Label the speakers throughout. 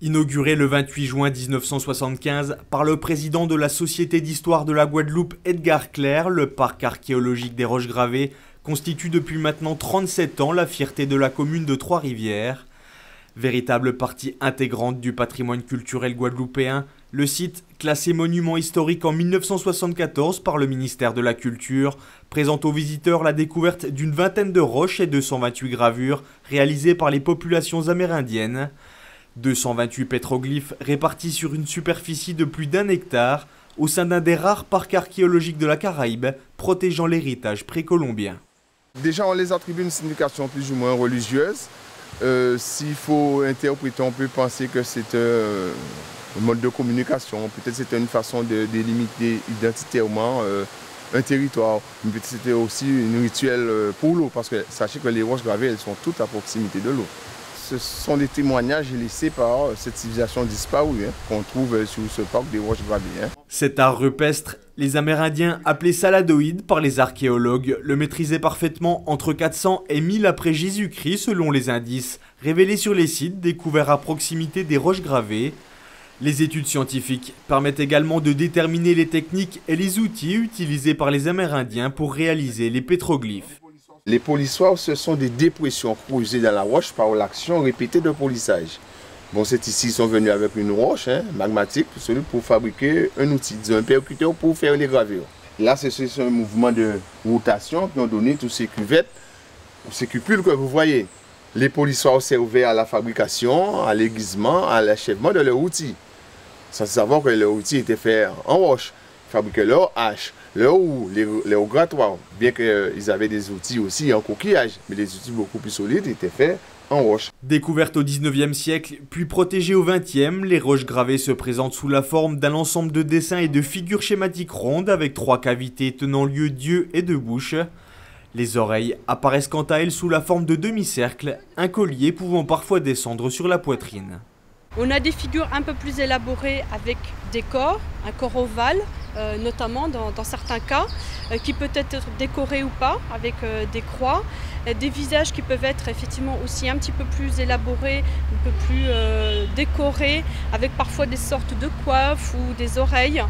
Speaker 1: Inauguré le 28 juin 1975 par le président de la Société d'histoire de la Guadeloupe, Edgar Clerc, le parc archéologique des Roches Gravées constitue depuis maintenant 37 ans la fierté de la commune de Trois-Rivières. Véritable partie intégrante du patrimoine culturel guadeloupéen, le site, classé monument historique en 1974 par le ministère de la Culture, présente aux visiteurs la découverte d'une vingtaine de roches et 228 gravures réalisées par les populations amérindiennes. 228 pétroglyphes répartis sur une superficie de plus d'1 hectare au sein d'un des rares parcs archéologiques de la Caraïbe protégeant l'héritage précolombien.
Speaker 2: Déjà, on les attribue une signification plus ou moins religieuse. S'il faut interpréter, on peut penser que c'est un mode de communication, peut-être c'était une façon de délimiter identitairement un territoire, mais peut-être c'était aussi un rituel pour l'eau, parce que sachez que les roches gravées, elles sont toutes à proximité de l'eau. Ce sont des témoignages laissés par cette civilisation disparue qu'on trouve sur ce parc des roches gravées.
Speaker 1: Cet art rupestre, les Amérindiens, appelés saladoïdes par les archéologues, le maîtrisaient parfaitement entre 400 et 1000 après Jésus-Christ selon les indices révélés sur les sites découverts à proximité des roches gravées. Les études scientifiques permettent également de déterminer les techniques et les outils utilisés par les Amérindiens pour réaliser les pétroglyphes.
Speaker 2: Les polissoirs, ce sont des dépressions creusées dans la roche par l'action répétée de polissage. Bon, c'est ici, ils sont venus avec une roche magmatique pour fabriquer un outil, un percuteur pour faire les gravures. Là, c'est un mouvement de rotation qui ont donné tous ces cuvettes, ces cupules que vous voyez. Les polissoirs servaient à la fabrication, à l'aiguisement, à l'achèvement de leur outil. Sans savoir que leur outil était fait en roche. Ils fabriquaient leur hache, leur houe, leur grattoir. Bien qu'ils avaient des outils aussi en coquillage, mais des outils beaucoup plus solides étaient faits en roche.
Speaker 1: Découvertes au 19e siècle, puis protégées au 20e, les roches gravées se présentent sous la forme d'un ensemble de dessins et de figures schématiques rondes avec 3 cavités tenant lieu d'yeux et de bouche. Les oreilles apparaissent quant à elles sous la forme de demi-cercle, un collier pouvant parfois descendre sur la poitrine.
Speaker 3: On a des figures un peu plus élaborées avec des corps, un corps ovale, notamment dans certains cas, qui peut être décoré ou pas avec des croix, des visages qui peuvent être effectivement aussi un petit peu plus élaborés, un peu plus décorés, avec parfois des sortes de coiffes ou des oreilles.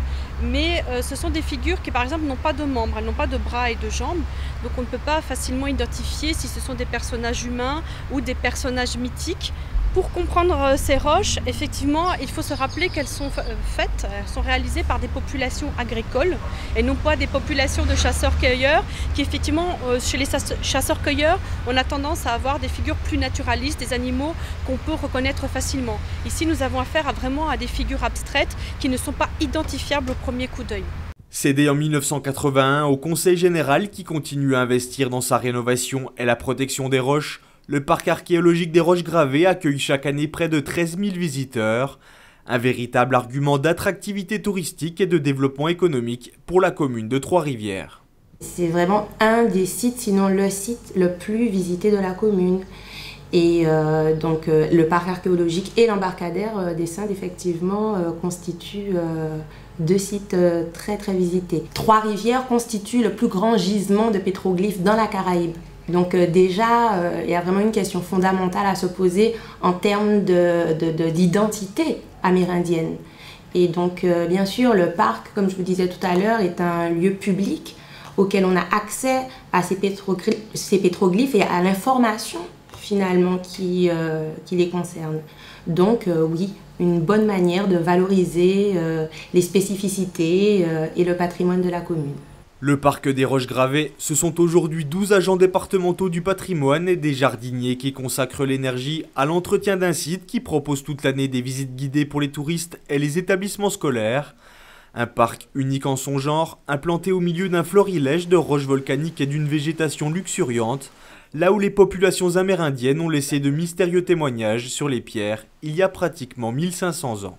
Speaker 3: Mais ce sont des figures qui par exemple n'ont pas de membres, elles n'ont pas de bras et de jambes, donc on ne peut pas facilement identifier si ce sont des personnages humains ou des personnages mythiques. Pour comprendre ces roches, effectivement, il faut se rappeler qu'elles sont faites, elles sont réalisées par des populations agricoles et non pas des populations de chasseurs-cueilleurs qui effectivement, chez les chasseurs-cueilleurs, on a tendance à avoir des figures plus naturalistes, des animaux qu'on peut reconnaître facilement. Ici, nous avons affaire vraiment à des figures abstraites qui ne sont pas identifiables au premier coup d'œil.
Speaker 1: Cédé en 1981 au Conseil général qui continue à investir dans sa rénovation et la protection des roches, le parc archéologique des Roches Gravées accueille chaque année près de 13 000 visiteurs. Un véritable argument d'attractivité touristique et de développement économique pour la commune de Trois-Rivières.
Speaker 4: C'est vraiment un des sites, sinon le site le plus visité de la commune. Et donc le parc archéologique et l'embarcadère des Saintes effectivement constituent 2 sites très visités. Trois-Rivières constitue le plus grand gisement de pétroglyphes dans la Caraïbe. Donc déjà, il y a vraiment une question fondamentale à se poser en termes d'identité amérindienne. Et donc, bien sûr, le parc, comme je vous disais tout à l'heure, est un lieu public auquel on a accès à ces pétroglyphes et à l'information finalement qui les concerne. Donc oui, une bonne manière de valoriser les spécificités et le patrimoine de la commune.
Speaker 1: Le parc des Roches Gravées, ce sont aujourd'hui 12 agents départementaux du patrimoine et des jardiniers qui consacrent l'énergie à l'entretien d'un site qui propose toute l'année des visites guidées pour les touristes et les établissements scolaires. Un parc unique en son genre, implanté au milieu d'un florilège de roches volcaniques et d'une végétation luxuriante, là où les populations amérindiennes ont laissé de mystérieux témoignages sur les pierres il y a pratiquement 1500 ans.